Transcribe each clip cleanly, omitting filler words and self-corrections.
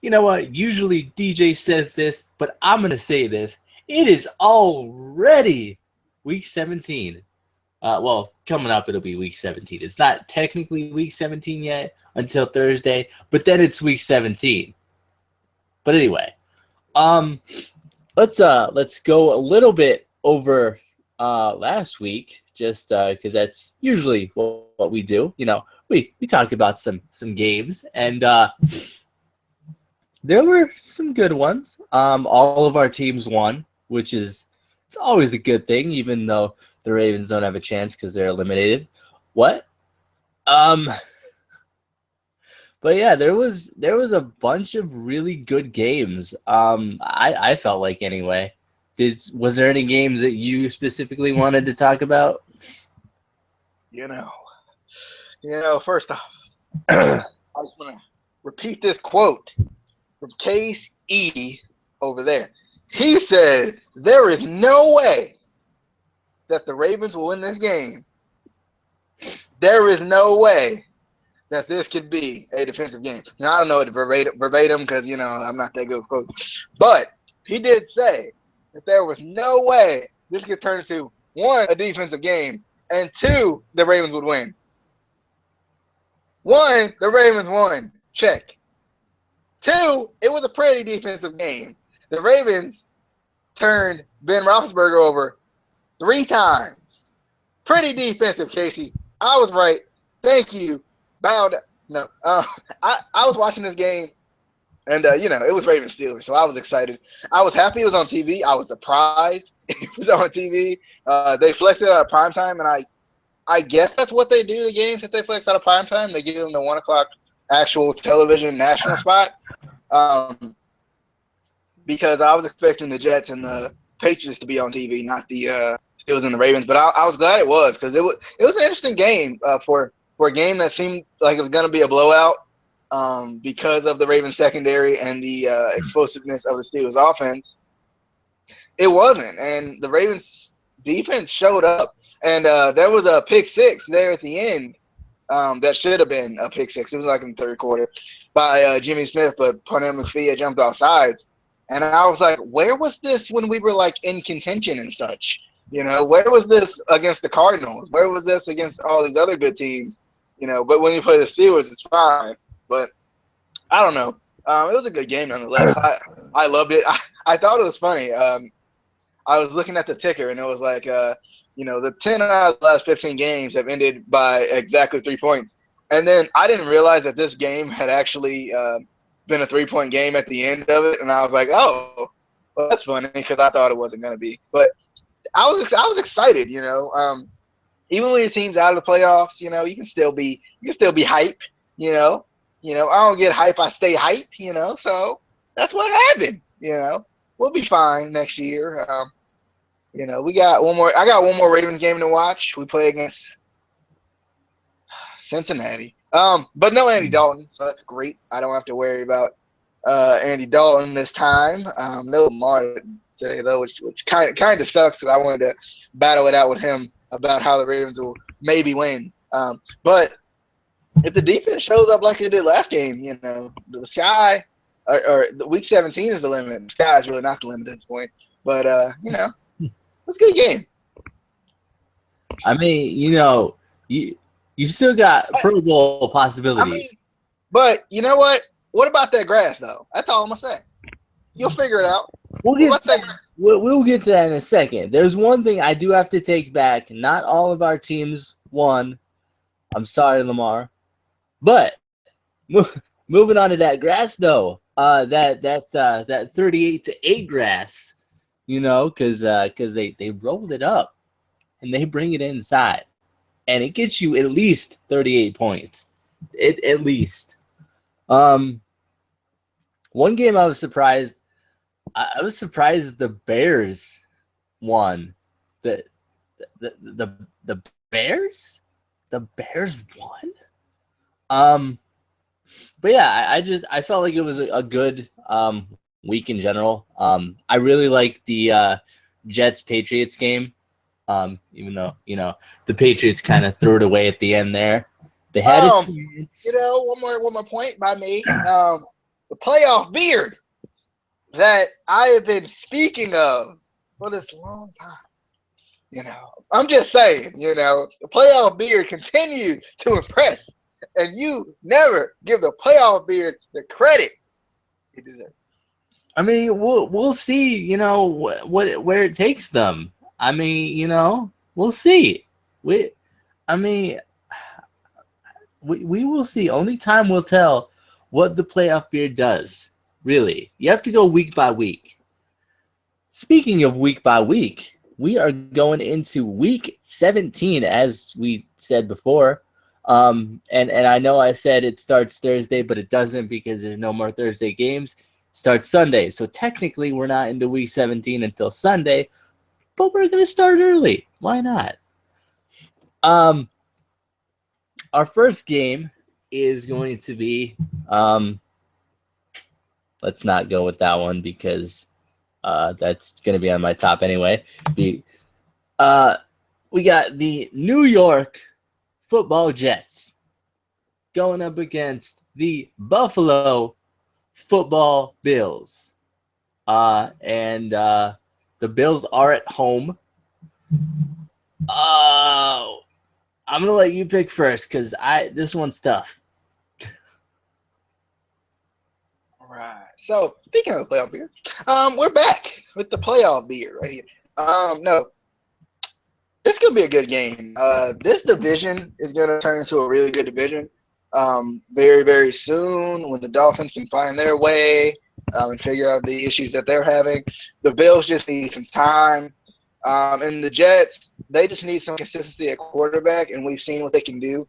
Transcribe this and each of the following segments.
You know what? Usually DJ says this, but I'm going to say this. It is already week 17. Coming up, it'll be week 17. It's not technically week 17 yet until Thursday, but then it's week 17. But anyway, let's go a little bit over last week, just because that's usually what we do. You know, we talk about some games, and there were some good ones. All of our teams won, which is it's always a good thing, even though the Ravens don't have a chance because they're eliminated. What? But yeah, there was a bunch of really good games. I felt like anyway. Was there any games that you specifically wanted to talk about? You know. First off, I just want to repeat this quote from Case E over there. He said, "There is no way that the Ravens will win this game. There is no way that this could be a defensive game." Now, I don't know it verbatim because, I'm not that good with quotes. But he did say that there was no way this could turn into, one, a defensive game, and two, the Ravens would win. One, the Ravens won. Check. Two, it was a pretty defensive game. The Ravens turned Ben Roethlisberger over 3 times. Pretty defensive, Casey. I was right. Thank you. Bowed. No. I was watching this game, and, it was Ravens Steelers, so I was excited. I was happy it was on TV. I was surprised it was on TV. They flexed it out of primetime, and I guess that's what they do, the games that they flex out of primetime. They give them the 1 o'clock actual television national spot. Because I was expecting the Jets and the Patriots to be on TV, not the Steelers and the Ravens. But I was glad it was, because it was an interesting game for a game that seemed like it was going to be a blowout because of the Ravens secondary and the explosiveness of the Steelers offense. It wasn't, and the Ravens defense showed up. And there was a pick six there at the end that should have been a pick six. It was like in the third quarter by Jimmy Smith, but Parnell McPhee had jumped off sides. And I was like, where was this when we were like in contention and such? Where was this against the Cardinals? Where was this against all these other good teams? But when you play the Steelers, it's fine. But I don't know. It was a good game nonetheless. I loved it. I thought it was funny. I was looking at the ticker, and it was like, the 10 out of the last 15 games have ended by exactly 3 points. And then I didn't realize that this game had actually been a 3-point game at the end of it. And I was like, oh, well, that's funny, because I thought it wasn't going to be. But I was excited, even when your team's out of the playoffs, you can still be hype, I don't get hype, I stay hype, so that's what happened, We'll be fine next year. We got one more. I got one more Ravens game to watch. We play against Cincinnati. But no Andy Dalton, so that's great. I don't have to worry about Andy Dalton this time. No Lamar today though, which kind of sucks, because I wanted to battle it out with him about how the Ravens will maybe win. But if the defense shows up like it did last game, the sky or the week 17 is the limit. The sky is really not the limit at this point. But it was a good game. I mean, you still got Pro Bowl possibilities. But you know what? What about that grass, though? That's all I'm going to say. You'll figure it out. We'll get to that in a second. There's one thing I do have to take back. Not all of our teams won. I'm sorry, Lamar. But moving on to that grass, though, that's that 38-8 grass, because they rolled it up and they bring it inside, and it gets you at least 38 points, at least. One game I was surprised. I was surprised the Bears won. The Bears? The Bears won? But yeah, I felt like it was a good week in general. I really liked the Jets-Patriots game, even though, the Patriots kind of threw it away at the end there. They had a chance. One more point by me. the playoff beard that I have been speaking of for this long time. I'm just saying, the playoff beard continues to impress, and you never give the playoff beard the credit it deserves. I mean, we'll see, where it takes them. I mean, we'll see. We will see. Only time will tell what the playoff beard does. Really, you have to go week by week. Speaking of week by week, we are going into week 17, as we said before. And I know I said it starts Thursday, but it doesn't because there's no more Thursday games. It starts Sunday. So technically, we're not into week 17 until Sunday, but we're going to start early. Why not? Our first game is going to be let's not go with that one because that's going to be on my top anyway. We got the New York Football Jets going up against the Buffalo Football Bills. And the Bills are at home. I'm going to let you pick first because this one's tough. Right. So speaking of the playoff beer, we're back with the playoff beer right here. No, this could be a good game. This division is going to turn into a really good division very, very soon when the Dolphins can find their way and figure out the issues that they're having. The Bills just need some time. And the Jets, they just need some consistency at quarterback, and we've seen what they can do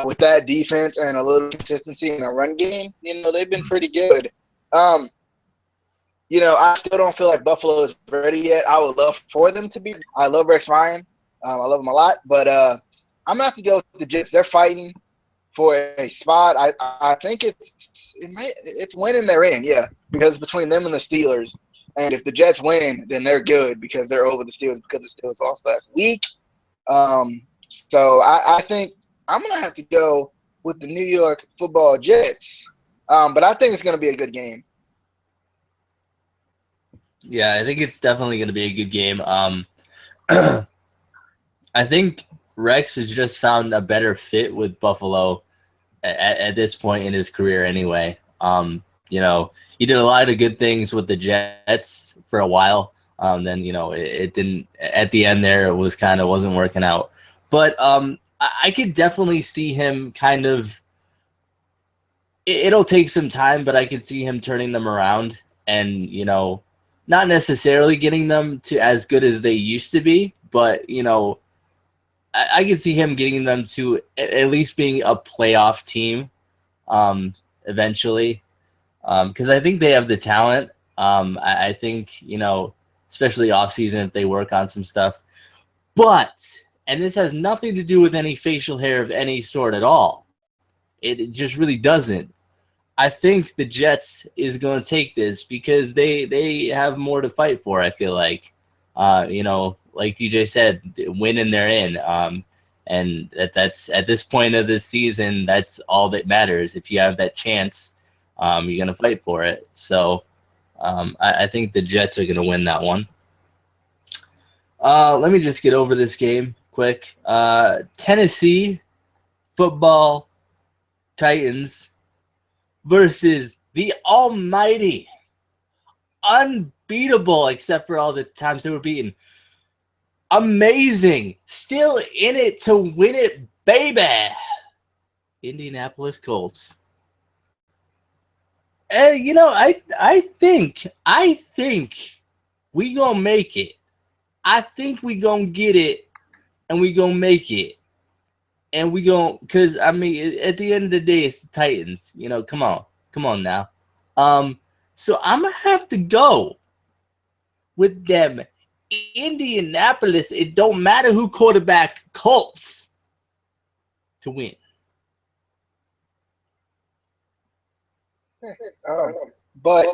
with that defense and a little consistency in a run game. They've been pretty good. I still don't feel like Buffalo is ready yet. I would love for them to be. I love Rex Ryan. I love him a lot. But I'm going to have to go with the Jets. They're fighting for a spot. I think it's winning they're in, yeah, because it's between them and the Steelers. And if the Jets win, then they're good because they're over the Steelers because the Steelers lost last week. So I think I'm going to have to go with the New York Football Jets. But I think it's going to be a good game. Yeah, I think it's definitely going to be a good game. I think Rex has just found a better fit with Buffalo at this point in his career anyway. He did a lot of good things with the Jets for a while. Then, it didn't – at the end there, it was kind of wasn't working out. But I could definitely see him kind of – it'll take some time, but I could see him turning them around and, not necessarily getting them to as good as they used to be, but, I could see him getting them to at least being a playoff team eventually because I think they have the talent. I think, especially offseason if they work on some stuff. But, and this has nothing to do with any facial hair of any sort at all. It just really doesn't. I think the Jets is going to take this because they have more to fight for, I feel like. Like DJ said, winning they're in. And that's at this point of the season, that's all that matters. If you have that chance, you're going to fight for it. So I think the Jets are going to win that one. Let me just get over this game quick. Tennessee Football Titans versus the almighty, unbeatable, except for all the times they were beaten, amazing, still in it to win it, baby, Indianapolis Colts. And I think we gonna make it. I think we gonna get it, and we gonna make it. And we going because at the end of the day, it's the Titans. Come on now. So I'm gonna have to go with them. Indianapolis. It don't matter who quarterback, Colts to win. But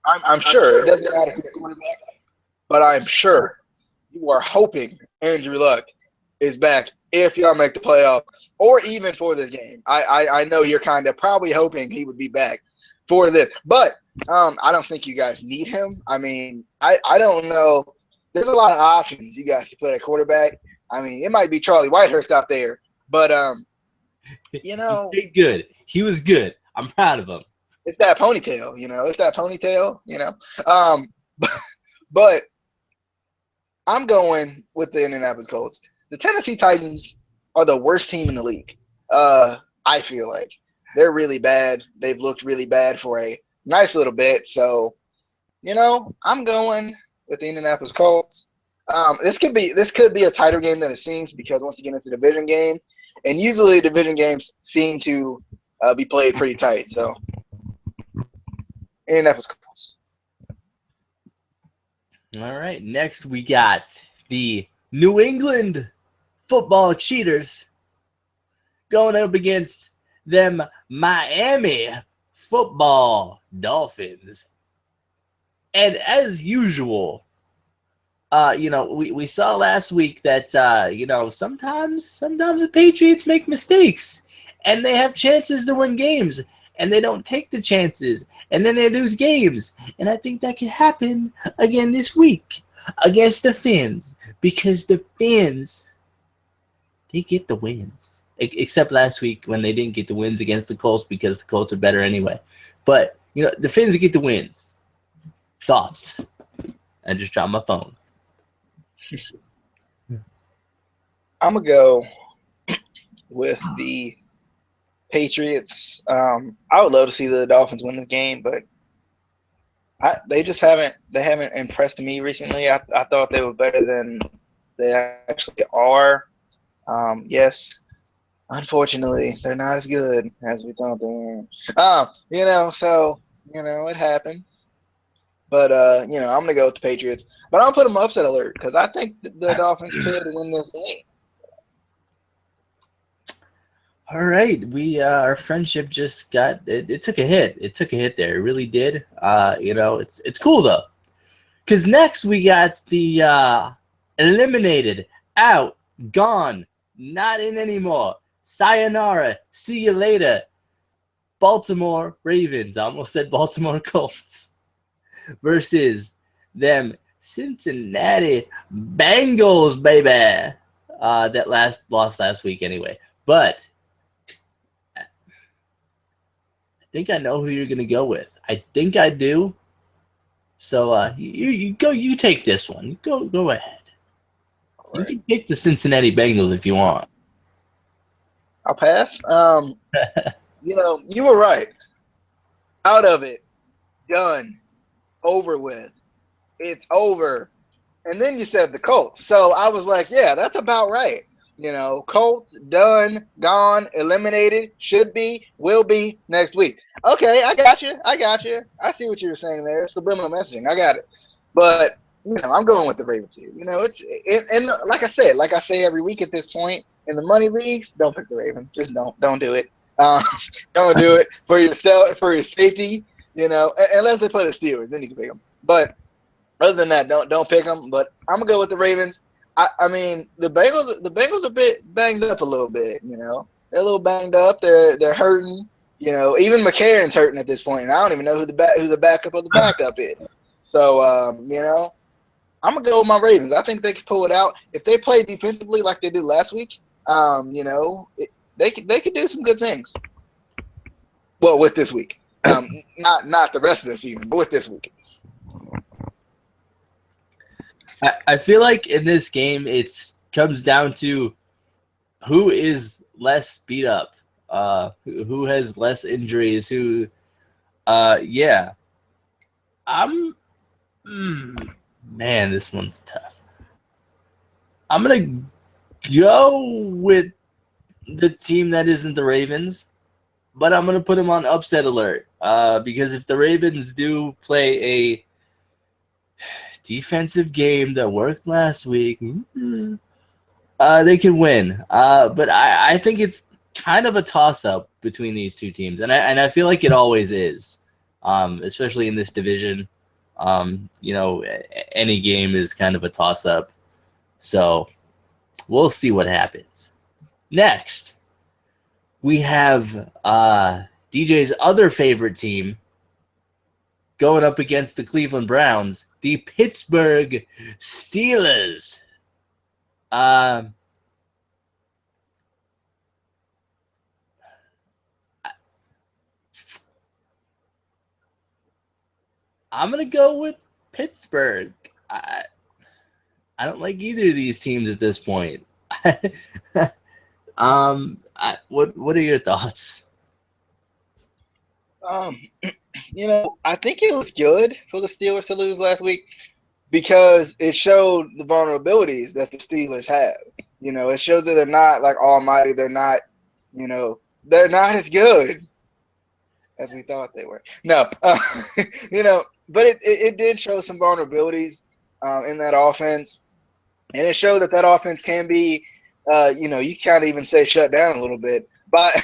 I'm sure it doesn't matter who's quarterback. But I'm sure you are hoping Andrew Luck is back if y'all make the playoffs or even for this game. I know you're kind of probably hoping he would be back for this. But I don't think you guys need him. I mean, I don't know. There's a lot of options you guys can put at quarterback. I mean, it might be Charlie Whitehurst out there, but you know, he did good. He was good. I'm proud of him. it's that ponytail. You know, it's that ponytail. You know, but I'm going with the Indianapolis Colts. The Tennessee Titans are the worst team in the league. I feel like they're really bad. They've looked really bad for a nice little bit. So, you know, I'm going with the Indianapolis Colts. This could be a tighter game than it seems because once again, it's a division game, and usually division games seem to be played pretty tight. So, Indianapolis Colts. All right. Next, we got the New England Football Cheaters going up against them Miami Football Dolphins. And as usual, you know, we saw last week that, you know, sometimes the Patriots make mistakes and they have chances to win games and they don't take the chances and then they lose games. And I think that could happen again this week against the Fins because the Fins, they get the wins. Except last week when they didn't get the wins against the Colts because the Colts are better anyway. But, you know, the Fins get the wins. Thoughts? I just dropped my phone. I'm going to go with the Patriots. I would love to see the Dolphins win this game, but they just haven't impressed me recently. I thought they were better than they actually are. Yes. Unfortunately, they're not as good as we thought they were. You know, so, you know, it happens. But, you know, I'm going to go with the Patriots. But I'm going to put them upset alert because I think the Dolphins could win this game. All right. Our friendship just got it took a hit. It took a hit there. It really did. You know, it's cool, though. Because next we got the eliminated, out, gone, not in anymore. Sayonara. See you later. Baltimore Ravens. I almost said Baltimore Colts. Versus them Cincinnati Bengals, baby. That lost last week anyway. But I think I know who you're gonna go with. I think I do. So you go. You take this one. Go ahead. Right. You can pick the Cincinnati Bengals if you want. I'll pass. You know, you were right. Out of it. Done. Over with. It's over. And then you said the Colts. So I was like, yeah, that's about right. You know, Colts, done, gone, eliminated, should be, will be next week. Okay, I got you. I see what you were saying there. Subliminal messaging. I got it. But, you know, I'm going with the Ravens here. You know, and like I say every week at this point, in the money leagues, don't pick the Ravens. Just don't do it. Don't do it for yourself, for your safety. You know, unless they play the Steelers, then you can pick them. But other than that, don't pick them. But I'm gonna go with the Ravens. I mean, the Bengals are a bit banged up a little bit. You know, they're a little banged up. They're hurting. You know, even McCarron's hurting at this point, and I don't even know who the backup of the backup is. So you know, I'm gonna go with my Ravens. I think they can pull it out if they play defensively like they did last week. You know, they could do some good things. Well, with this week, not the rest of the season, but with this week. I feel like in this game it comes down to who is less beat up, who has less injuries, who, yeah. Man, this one's tough. I'm gonna go with the team that isn't the Ravens, but I'm gonna put them on upset alert, because if the Ravens do play a defensive game that worked last week, they can win. But I think it's kind of a toss-up between these two teams, and I feel like it always is, especially in this division. You know, any game is kind of a toss-up. So we'll see what happens. Next, we have DJ's other favorite team, going up against the Cleveland Browns, the Pittsburgh Steelers. I'm going to go with Pittsburgh. I don't like either of these teams at this point. What are your thoughts? I think it was good for the Steelers to lose last week because it showed the vulnerabilities that the Steelers have. It shows that they're not like almighty. They're not, they're not as good as we thought they were. No, but it did show some vulnerabilities in that offense, and it showed that offense can be, you can't even say shut down a little bit. But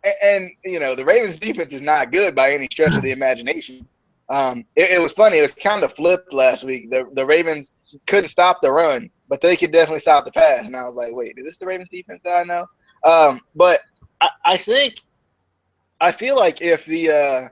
the Ravens defense is not good by any stretch of the imagination. It was funny. It was kind of flipped last week. The Ravens couldn't stop the run, but they could definitely stop the pass. And I was like, wait, is this the Ravens defense that I know? But I feel like if the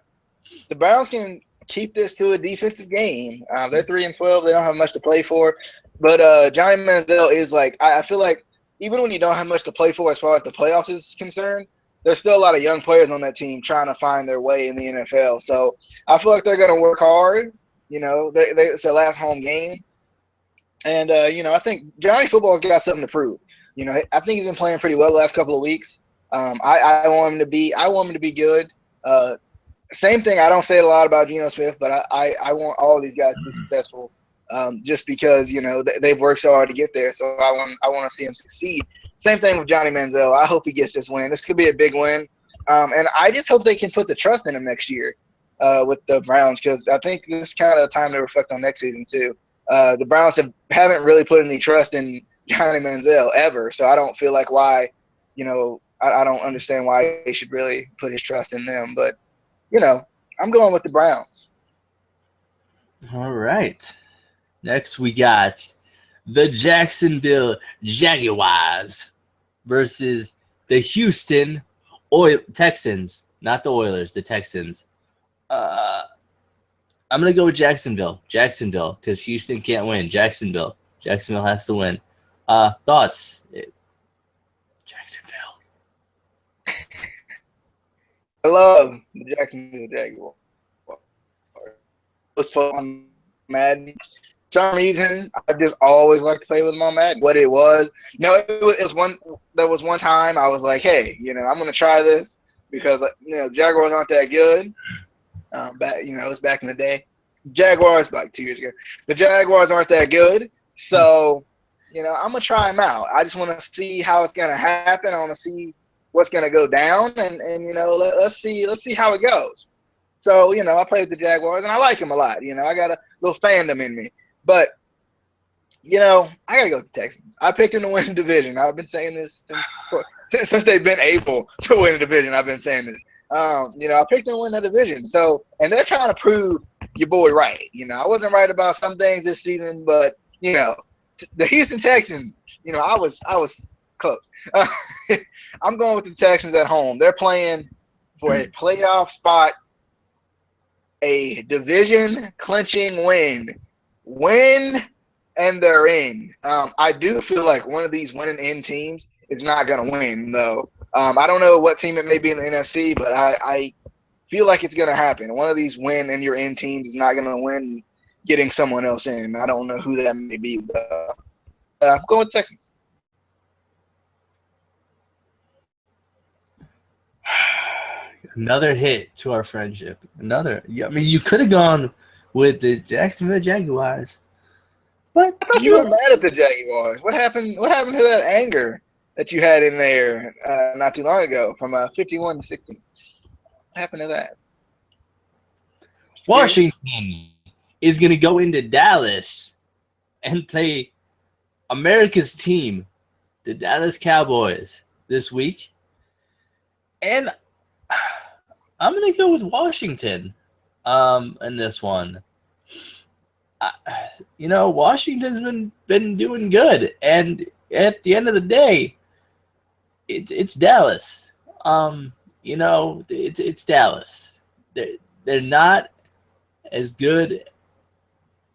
Browns can keep this to a defensive game, they're 3-12. They don't have much to play for. But Johnny Manziel is like, I feel like even when you don't have much to play for as far as the playoffs is concerned, there's still a lot of young players on that team trying to find their way in the NFL. So I feel like they're going to work hard. It's their last home game. And, I think Johnny Football's got something to prove. I think he's been playing pretty well the last couple of weeks. I want him to be good. Same thing. I don't say it a lot about Geno Smith, but I want all of these guys to be successful. Just because they've worked so hard to get there, so I want to see him succeed. Same thing with Johnny Manziel. I hope he gets this win. This could be a big win, and I just hope they can put the trust in him next year with the Browns, because I think this is kind of the time to reflect on next season too. The Browns haven't really put any trust in Johnny Manziel ever, so I don't feel like why. I don't understand why he should really put his trust in them, but I'm going with the Browns. All right. Next, we got the Jacksonville Jaguars versus the Houston Texans. Not the Oilers, the Texans. I'm going to go with Jacksonville, because Houston can't win. Jacksonville has to win. Thoughts? Jacksonville. I love the Jacksonville Jaguars. Was put on Madden. For some reason, I just always liked to play with my Madden. What it was, there was one time I was like, hey, I'm gonna try this because the Jaguars aren't that good. It was back in the day. Jaguars, like 2 years ago, the Jaguars aren't that good, so I'm gonna try them out. I just want to see how it's gonna happen. I want to see what's gonna go down, and let's see how it goes. So I played with the Jaguars, and I like them a lot. I got a little fandom in me. But, I got to go with the Texans. I picked them to win the division. I've been saying this since they've been able to win the division. I've been saying this. I picked them to win the division. So, and they're trying to prove your boy right. I wasn't right about some things this season, but, the Houston Texans, I was close. I'm going with the Texans at home. They're playing for a playoff spot, a division clinching win, and they're in. I do feel like one of these winning in teams is not going to win, though. I don't know what team it may be in the NFC, but I feel like it's going to happen. One of these win and you're in teams is not going to win, getting someone else in. I don't know who that may be, but I'm going with Texans. Another hit to our friendship. You could have gone with the Jacksonville Jaguars, but I thought you were mad at the Jaguars. What happened? What happened to that anger that you had in there not too long ago from 51 to 16? What happened to that? Washington is going to go into Dallas and play America's team, the Dallas Cowboys, this week, and I'm going to go with Washington in this one. Washington's been doing good, and at the end of the day, it's Dallas. It's Dallas. They're not as good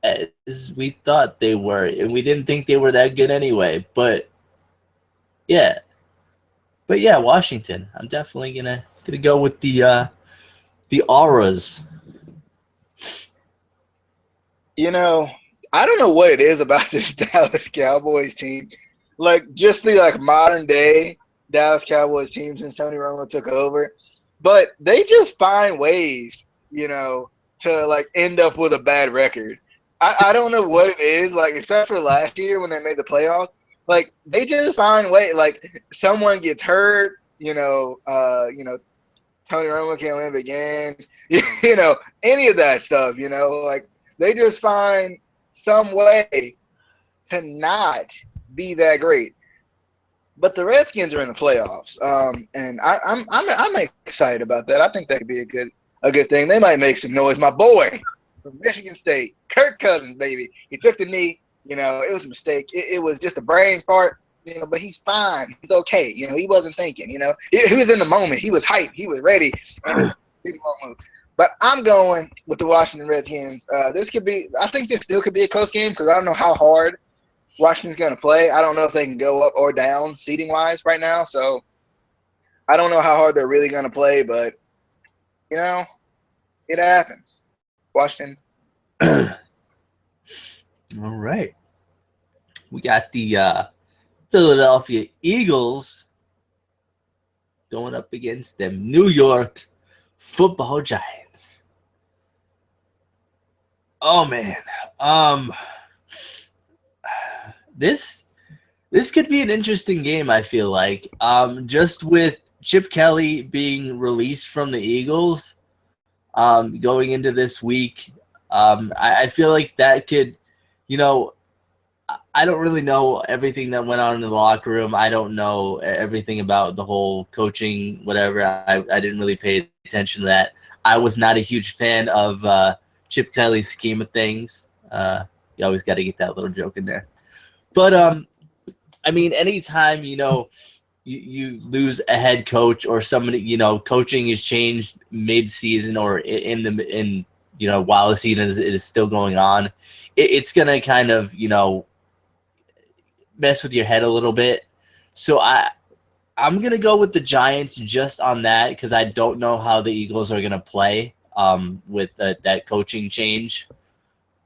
as we thought they were, and we didn't think they were that good anyway. But yeah, Washington. I'm definitely gonna go with the auras. You know, I don't know what it is about this Dallas Cowboys team. Like just the like modern day Dallas Cowboys team since Tony Romo took over. But they just find ways, to like end up with a bad record. I don't know what it is, like except for last year when they made the playoffs. Like they just find way like someone gets hurt, Tony Romo can't win big games, any of that stuff, like they just find some way to not be that great. But the Redskins are in the playoffs, and I'm excited about that. I think that could be a good thing. They might make some noise. My boy from Michigan State, Kirk Cousins, baby. He took the knee. It was a mistake. It was just a brain fart. But he's fine. He's okay. He wasn't thinking. He was in the moment. He was hyped. He was ready. And he won't move. But I'm going with the Washington Redskins. This could be. I think this still could be a close game because I don't know how hard Washington's going to play. I don't know if they can go up or down seating wise right now. So I don't know how hard they're really going to play, but it happens. Washington. All right. We got the Philadelphia Eagles going up against them New York Football Giants. Oh man. This could be an interesting game, I feel like. Just with Chip Kelly being released from the Eagles going into this week, I feel like that could, I don't really know everything that went on in the locker room. I don't know everything about the whole coaching, whatever. I didn't really pay attention to that. I was not a huge fan of Chip Kelly's scheme of things. You always got to get that little joke in there. But, I mean, anytime, you lose a head coach or somebody, coaching is changed mid-season or while the season is still going on, it's going to kind of, mess with your head a little bit. So I'm going to go with the Giants just on that because I don't know how the Eagles are going to play with that coaching change.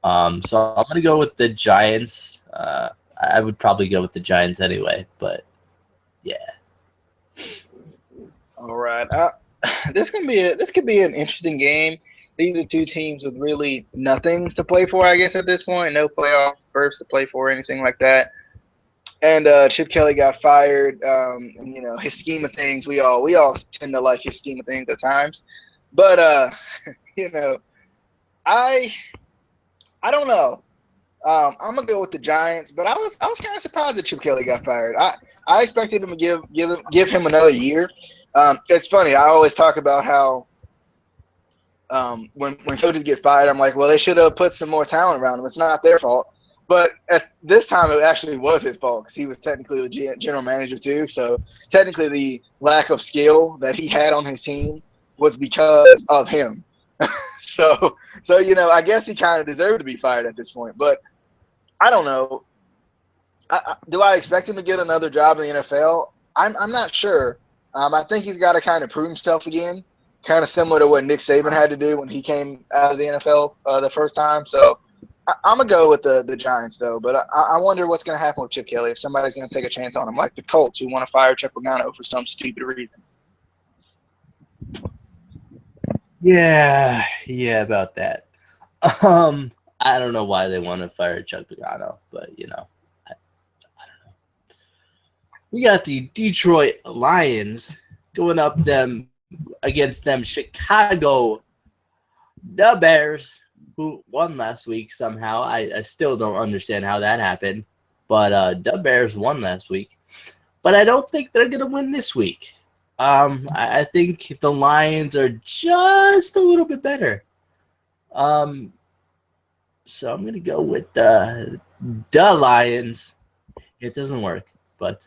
So I'm going to go with the Giants. I would probably go with the Giants anyway, but yeah. All right. This could be an interesting game. These are two teams with really nothing to play for, I guess, at this point. No playoff berths to play for or anything like that. And Chip Kelly got fired. And, his scheme of things, we all tend to like his scheme of things at times. But I don't know. I'm gonna go with the Giants, but I was kind of surprised that Chip Kelly got fired. I expected him to give him another year. It's funny. I always talk about how when coaches get fired, I'm like, well, they should have put some more talent around them. It's not their fault. But at this time, it actually was his fault because he was technically the general manager too. So technically, the lack of skill that he had on his team was because of him. So I guess he kind of deserved to be fired at this point. But I don't know. Do I expect him to get another job in the NFL? I'm not sure. I think he's got to kind of prove himself again, kind of similar to what Nick Saban had to do when he came out of the NFL the first time. So I'm going to go with the Giants, though. But I wonder what's going to happen with Chip Kelly if somebody's going to take a chance on him, like the Colts who want to fire Chuck Pagano for some stupid reason. Yeah, about that. I don't know why they want to fire Chuck Pagano, but I don't know. We got the Detroit Lions going up against them Chicago the Bears, who won last week somehow. I still don't understand how that happened, but the Bears won last week. But I don't think they're gonna win this week. I think the Lions are just a little bit better. So I'm going to go with the Lions. It doesn't work, but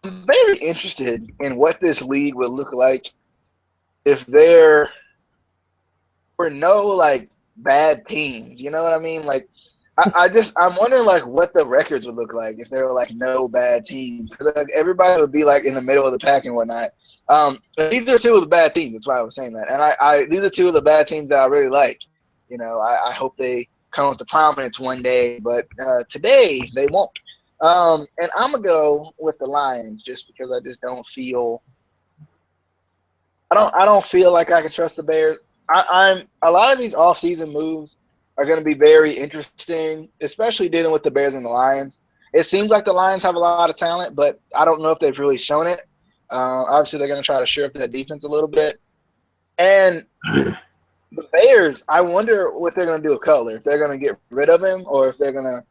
I'm very interested in what this league would look like if there were no like bad teams. You know what I mean? Like, I'm wondering like what the records would look like if there were like no bad teams. Because like everybody would be like in the middle of the pack and whatnot. These are two of the bad teams. That's why I was saying that. And these are two of the bad teams that I really like. You know, I hope they come to prominence one day, but today they won't. And I'm gonna go with the Lions just because I just don't feel. I don't feel like I can trust the Bears. I'm a lot of these offseason moves are going to be very interesting, especially dealing with the Bears and the Lions. It seems like the Lions have a lot of talent, but I don't know if they've really shown it. Obviously, they're going to try to shore up that defense a little bit. And the Bears, I wonder what they're going to do with Cutler. If they're going to get rid of him, or if they're going to,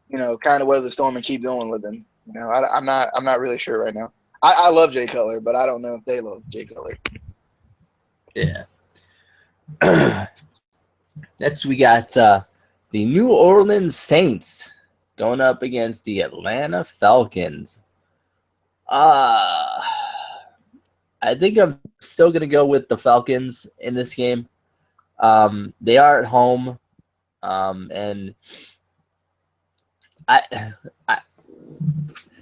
you know, kind of weather the storm and keep going with him. You know, I'm not really sure right now. I love Jay Cutler, but I don't know if they love Jay Cutler. Yeah. Next, we got the New Orleans Saints going up against the Atlanta Falcons. I think I'm still going to go with the Falcons in this game. They are at home, and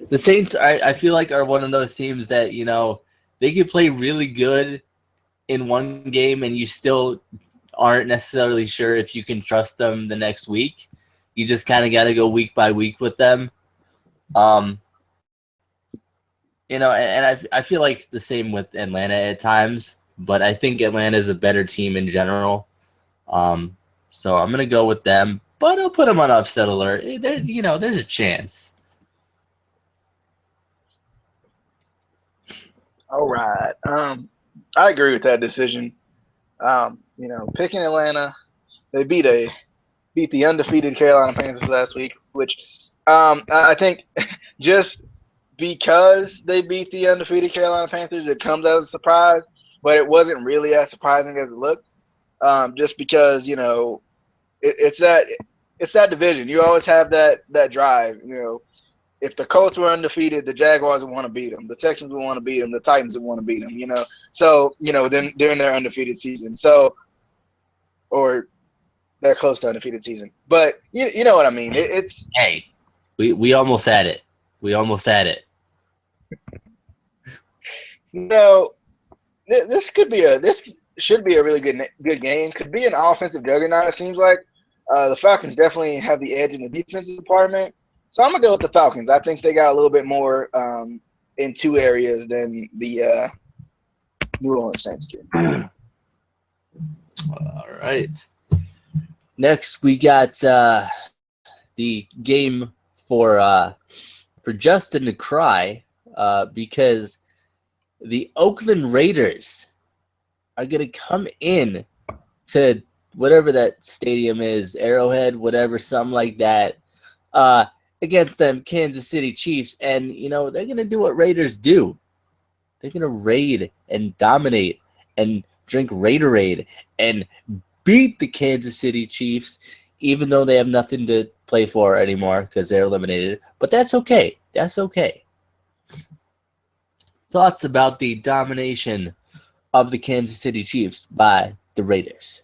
the Saints, I feel like, are one of those teams that, you know, they could play really good in one game and you still aren't necessarily sure if you can trust them the next week. You just kind of got to go week by week with them. You know, and I feel like the same with Atlanta at times, but I think Atlanta is a better team in general. So I'm going to go with them, but I'll put them on upset alert. You know, there's a chance. All right. I agree with that decision. You know, picking Atlanta, they beat the undefeated Carolina Panthers last week, which I think just because they beat the undefeated Carolina Panthers, it comes as a surprise, but it wasn't really as surprising as it looked. Just because, you know, it's that division. You always have that drive. You know, if the Colts were undefeated, the Jaguars would want to beat them. The Texans would want to beat them. The Titans would want to beat them. You know, so you know then during their undefeated season, or they're close to undefeated season. But you know what I mean. It's hey, we almost had it. We almost had it. You know, this should be a really good game. Could be an offensive juggernaut. It seems like the Falcons definitely have the edge in the defensive department. So I'm gonna go with the Falcons. I think they got a little bit more in two areas than the New Orleans Saints did. All right. Next, we got the game for Justin to cry because the Oakland Raiders are going to come in to whatever that stadium is, Arrowhead, whatever, something like that, against them Kansas City Chiefs. And, you know, they're going to do what Raiders do. They're going to raid and dominate and drink Raiderade and beat the Kansas City Chiefs, even though they have nothing to play for anymore because they're eliminated. But that's okay. That's okay. Thoughts about the domination of the Kansas City Chiefs by the Raiders?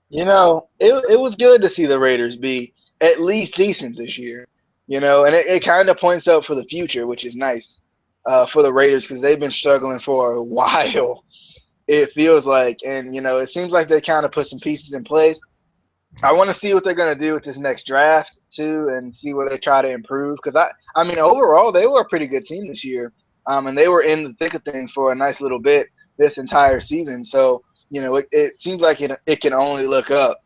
You know, it was good to see the Raiders be at least decent this year. You know, and it kind of points out for the future, which is nice for the Raiders because they've been struggling for a while. It feels like, and you know, it seems like they kind of put some pieces in place. I want to see what they're going to do with this next draft too, and see where they try to improve. Because I mean, overall, they were a pretty good team this year, and they were in the thick of things for a nice little bit this entire season. So you know, it seems like it can only look up.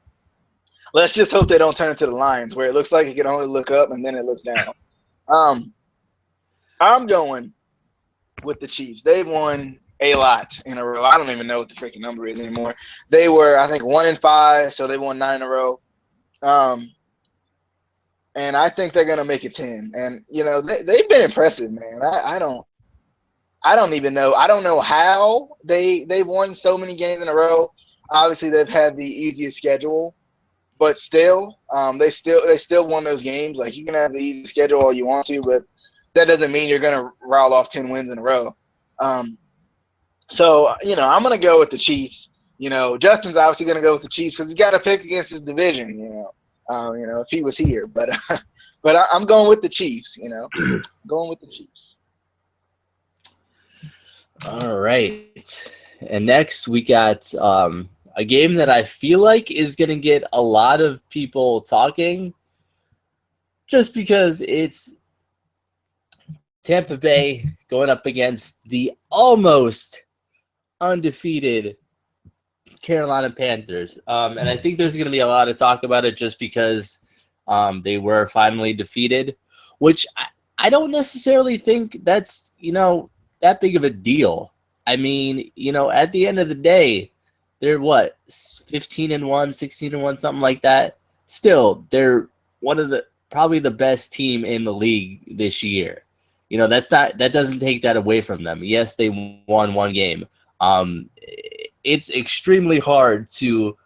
Let's just hope they don't turn into the Lions, where it looks like it can only look up and then it looks down. I'm going with the Chiefs. They've won a lot in a row. I don't even know what the freaking number is anymore. They were, I think, 1-5, so they won 9 in a row. And I think they're gonna make it 10. And you know, they've been impressive, man. I don't even know. I don't know how they've won so many games in a row. Obviously, they've had the easiest schedule, but still, they still won those games. Like you can have the easy schedule all you want to, but that doesn't mean you're going to rattle off 10 wins in a row. So, I'm going to go with the Chiefs. Justin's obviously going to go with the Chiefs because he's got to pick against his division, if he was here. But I'm going with the Chiefs, going with the Chiefs. All right. And next we got a game that I feel like is going to get a lot of people talking just because it's Tampa Bay going up against the almost undefeated Carolina Panthers. And I think there's going to be a lot of talk about it just because they were finally defeated, which I don't necessarily think that's, that big of a deal. I mean, at the end of the day, they're 15-1, 16-1, something like that. Still, they're probably the best team in the league this year. That doesn't take that away from them. Yes, they won one game. It's extremely hard to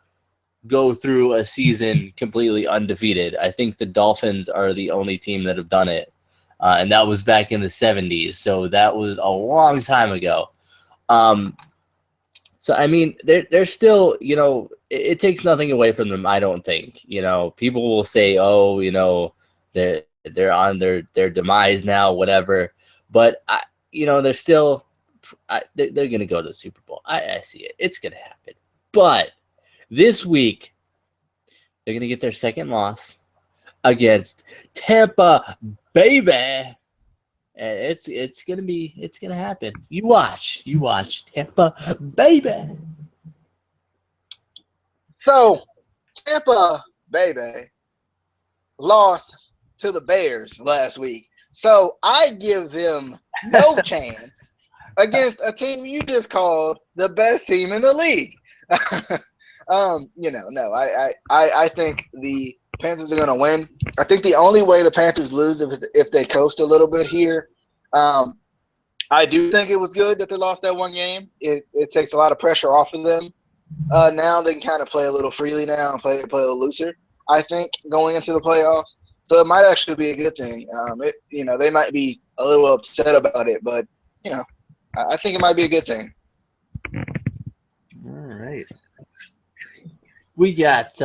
go through a season completely undefeated. I think the Dolphins are the only team that have done it. And that was back in the 70s. So that was a long time ago. So, I mean, they're still, it takes nothing away from them, I don't think. People will say, oh, they're on their demise now, whatever. But, they're still, they're going to go to the Super Bowl. I see it. It's going to happen. But this week, they're going to get their second loss against Tampa, baby. And it's gonna happen. You watch, Tampa, baby. So Tampa, baby, lost to the Bears last week. So I give them no chance against a team you just called the best team in the league. No, I think the Panthers are going to win. I think the only way the Panthers lose if they coast a little bit here. I do think it was good that they lost that one game. It takes a lot of pressure off of them. Now they can kind of play a little freely now and play a little looser, I think, going into the playoffs. So it might actually be a good thing. They might be a little upset about it, but, I think it might be a good thing. All right. We got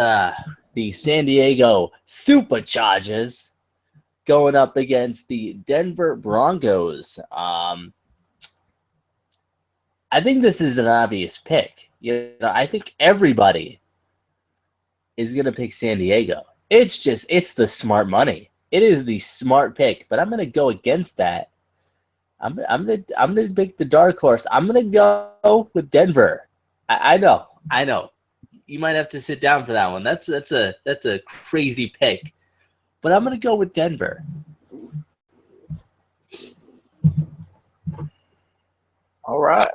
the San Diego Superchargers going up against the Denver Broncos. I think this is an obvious pick. I think everybody is going to pick San Diego. It's the smart money. It is the smart pick, but I'm going to go against that. I'm going to pick the dark horse. I'm going to go with Denver. I know. You might have to sit down for that one. That's a crazy pick. But I'm going to go with Denver. All right.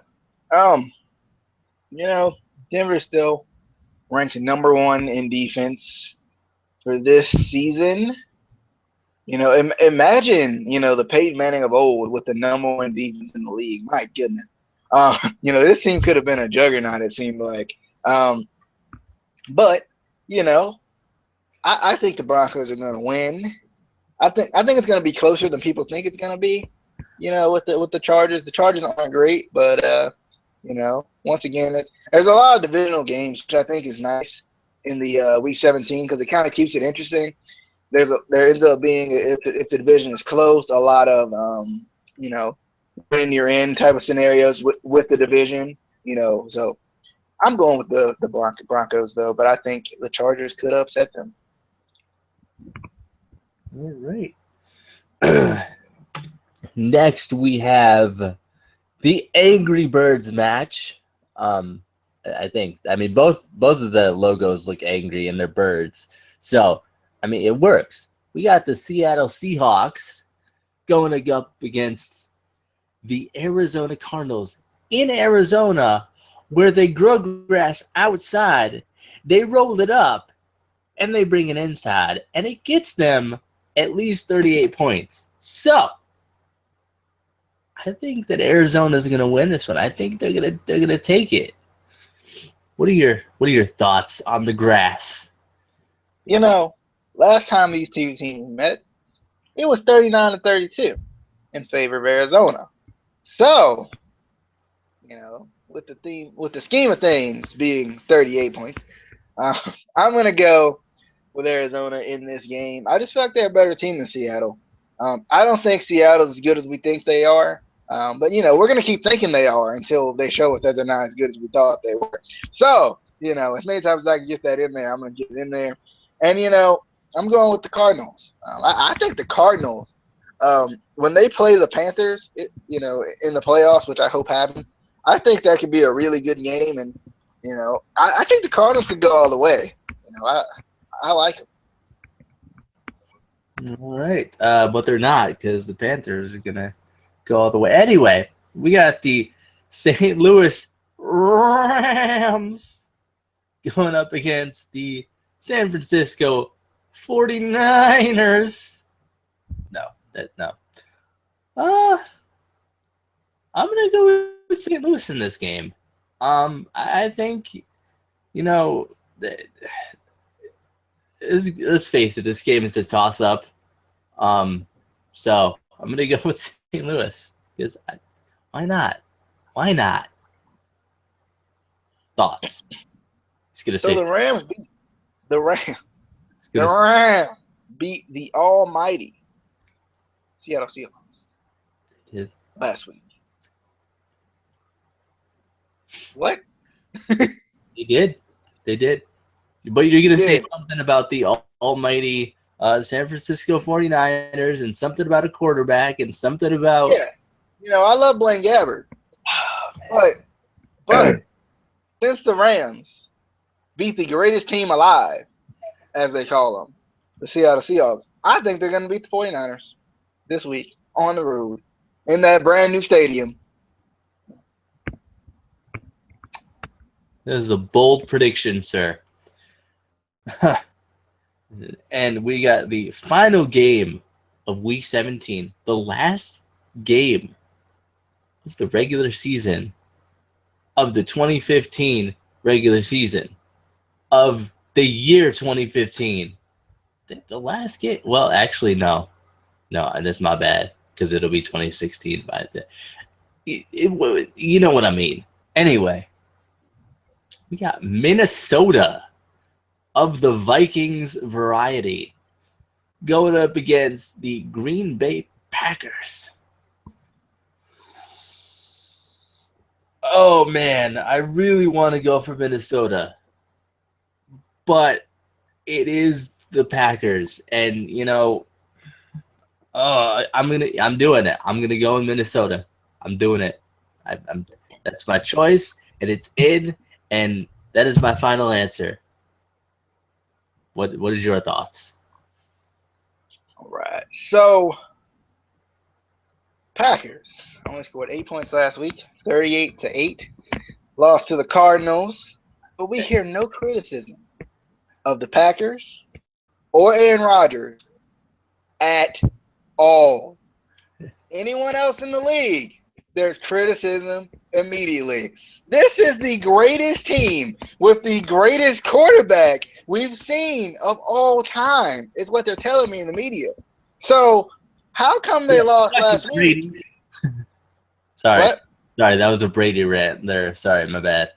Denver's still ranked number 1 in defense for this season. Imagine, the Peyton Manning of old with the number 1 defense in the league. My goodness. This team could have been a juggernaut, it seemed like. But, I think the Broncos are going to win. I think it's going to be closer than people think it's going to be. With the Chargers. The Chargers aren't great, but once again, there's a lot of divisional games, which I think is nice in the Week 17 because it kind of keeps it interesting. There ends up being, if the division is closed, a lot of when you're in type of scenarios with the division. So I'm going with the Broncos though, but I think the Chargers could upset them. All right. Next, we have the Angry Birds match. I mean, both of the logos look angry and they're birds. So, I mean, it works. We got the Seattle Seahawks going up against the Arizona Cardinals in Arizona, where they grow grass outside. They roll it up and they bring it inside, and it gets them at least 38 points. So, I think that Arizona's going to win this one. I think they're going to take it. What are your thoughts on the grass? Last time these two teams met, it was 39-32. in favor of Arizona. So, with the scheme of things being 38 points, I'm gonna go with Arizona in this game. I just feel like they're a better team than Seattle. I don't think Seattle's as good as we think they are. But we're gonna keep thinking they are until they show us that they're not as good as we thought they were. So, as many times as I can get that in there, I'm gonna get it in there. And I'm going with the Cardinals. I think the Cardinals, when they play the Panthers, in the playoffs, which I hope happen, I think that could be a really good game. And I think the Cardinals could go all the way. I like them. All right, but they're not, because the Panthers are gonna go all the way. Anyway, we got the St. Louis Rams going up against the San Francisco 49ers. No. I'm gonna go with St. Louis in this game. I think, let's face it, this game is a toss-up. So I'm gonna go with St. Louis because why not? Why not? Thoughts? So the Rams beat the almighty Seattle Seahawks last week. What? They did. But you're going to say something about the almighty San Francisco 49ers and something about a quarterback and something about... Yeah. I love Blaine Gabbert. But since the Rams beat the greatest team alive, as they call them, the Seattle Seahawks, I think they're going to beat the 49ers this week on the road in that brand new stadium. This is a bold prediction, sir. And we got the final game of Week 17, the last game of the regular season of the 2015 regular season of the year 2015. The last game. Well, actually, no, that's my bad because it'll be 2016 by the. You know what I mean. Anyway, we got Minnesota of the Vikings variety going up against the Green Bay Packers. Oh, man, I really want to go for Minnesota. But it is the Packers. And, I'm doing it. I'm going to go in Minnesota. I'm doing it. That's my choice, and it's in, and that is my final answer. What is your thoughts? All right. So, Packers only scored 8 points last week, 38-8. Lost to the Cardinals. But we hear no criticism of the Packers or Aaron Rodgers at all. Anyone else in the league, there's criticism immediately. This is the greatest team with the greatest quarterback we've seen of all time, is what they're telling me in the media. So, how come they lost last week? Sorry. What? Sorry, that was a Brady rant there. Sorry, my bad.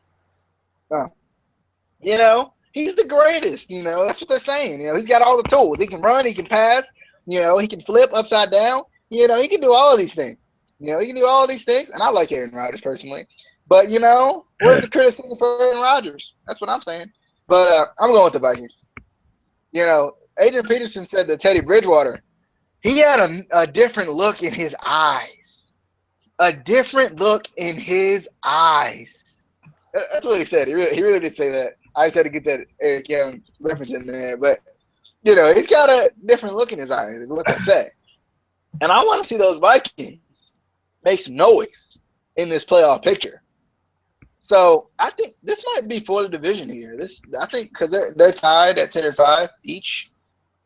He's the greatest. That's what they're saying. He's got all the tools. He can run, he can pass, he can flip upside down. He can do all of these things. He can do all of these things, and I like Aaron Rodgers personally. But, where's the criticism for Aaron Rodgers? That's what I'm saying. But I'm going with the Vikings. Adrian Peterson said that Teddy Bridgewater, he had a different look in his eyes. A different look in his eyes. That's what he said. He really did say that. I just had to get that Eric Young reference in there. But, he's got a different look in his eyes, is what they say. And I want to see those Vikings make some noise in this playoff picture. So I think this might be for the division here. I think because they're tied at 10-5 each,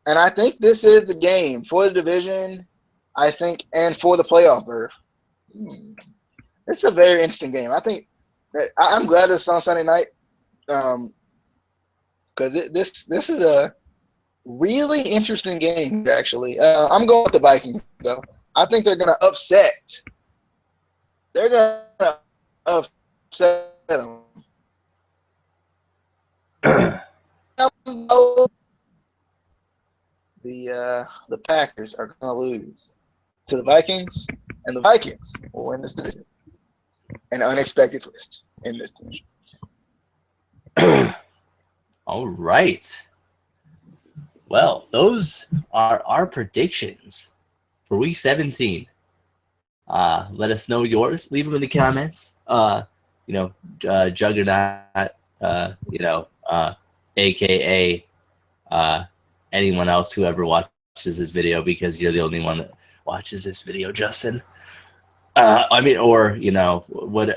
and I think this is the game for the division. I think, and for the playoff berth. It's a very interesting game. I think I'm glad it's on Sunday night, because this is a really interesting game. Actually, I'm going with the Vikings though. I think they're gonna upset. They're gonna upset them. The Packers are gonna lose to the Vikings, and the Vikings will win this division. An unexpected twist in this division. All right. Well, those are our predictions for Week 17. Let us know yours. Leave them in the comments. Juggernaut, AKA anyone else who ever watches this video, because you're the only one that watches this video, Justin.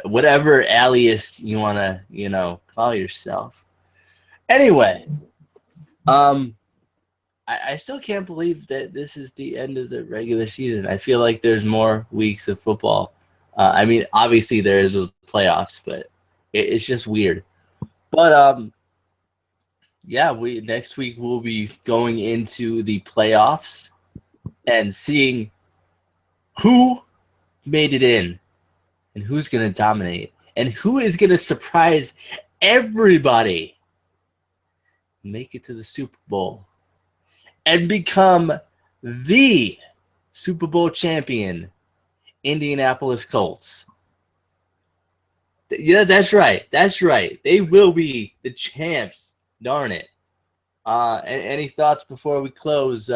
Whatever alias you want to, call yourself. Anyway, I still can't believe that this is the end of the regular season. I feel like there's more weeks of football. Obviously there is playoffs, but it's just weird. But next week we'll be going into the playoffs and seeing who made it in and who's going to dominate and who is going to surprise everybody, make it to the Super Bowl, and become the Super Bowl champion, Indianapolis Colts. Yeah, that's right. That's right. They will be the champs. Darn it. Any thoughts before we close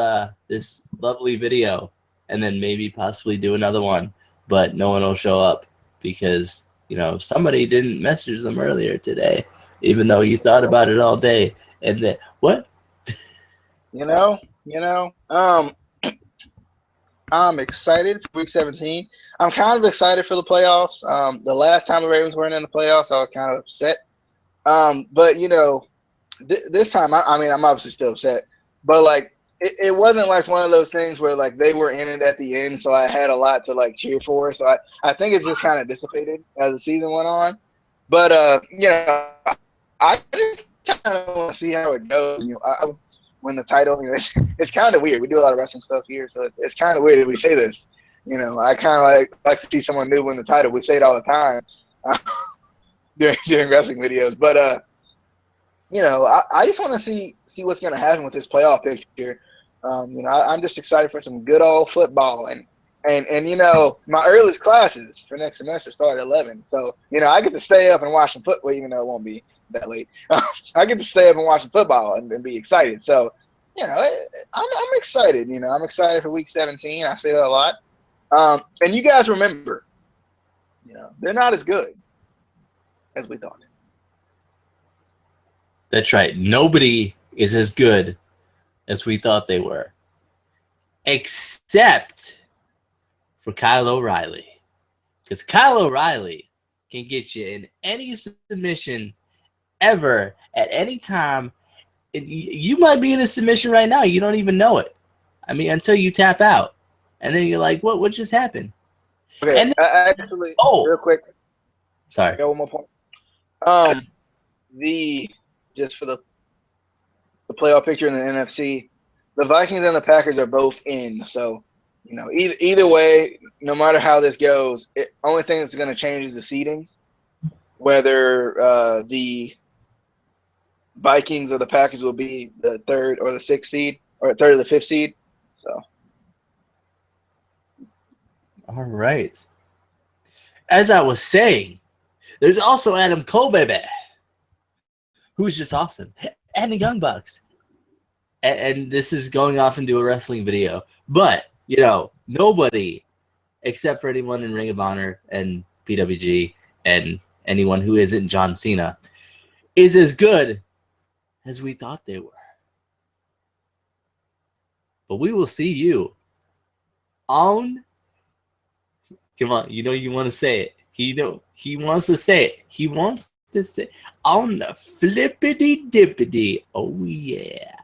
this lovely video, and then maybe possibly do another one, but no one will show up because, somebody didn't message them earlier today, even though you thought about it all day. And then, what? I'm excited for Week 17. I'm kind of excited for the playoffs. The last time the Ravens weren't in the playoffs, I was kind of upset. But this time, I'm obviously still upset. But it wasn't like one of those things where they were in it at the end, so I had a lot to cheer for. So I think it's just kind of dissipated as the season went on. But I just kind of want to see how it goes. I win the title. It's kind of weird. We do a lot of wrestling stuff here, so it's kind of weird that we say this. I kind of like to see someone new win the title. We say it all the time during wrestling videos. But I just want to see what's going to happen with this playoff picture. I'm just excited for some good old football, and my earliest classes for next semester start at 11, so I get to stay up and watch some football, even though it won't be that late. I get to stay up and watch some football and be excited. So I'm excited. I'm excited for Week 17. I say that a lot. And you guys remember, they're not as good as we thought. That's right. Nobody is as good as we thought they were, except for Kyle O'Reilly. Because Kyle O'Reilly can get you in any submission ever at any time. You might be in a submission right now. You don't even know it. Until you tap out. And then you're like, what just happened? Okay, and then, actually, real quick. Sorry. I got one more point. Just for the playoff picture in the NFC, the Vikings and the Packers are both in. So, either way, no matter how this goes, only thing that's going to change is the seedings, whether the Vikings or the Packers will be the 3rd or the 6th seed, or 3rd or the 5th seed. So, all right. As I was saying, there's also Adam Cole, baby, who's just awesome, and the Young Bucks. And this is going off into a wrestling video, but nobody except for anyone in Ring of Honor and PWG and anyone who isn't John Cena is as good as we thought they were. But we will see you on. Come on, you want to say it. He wants to say it. He wants to say on the flippity dippity. Oh yeah.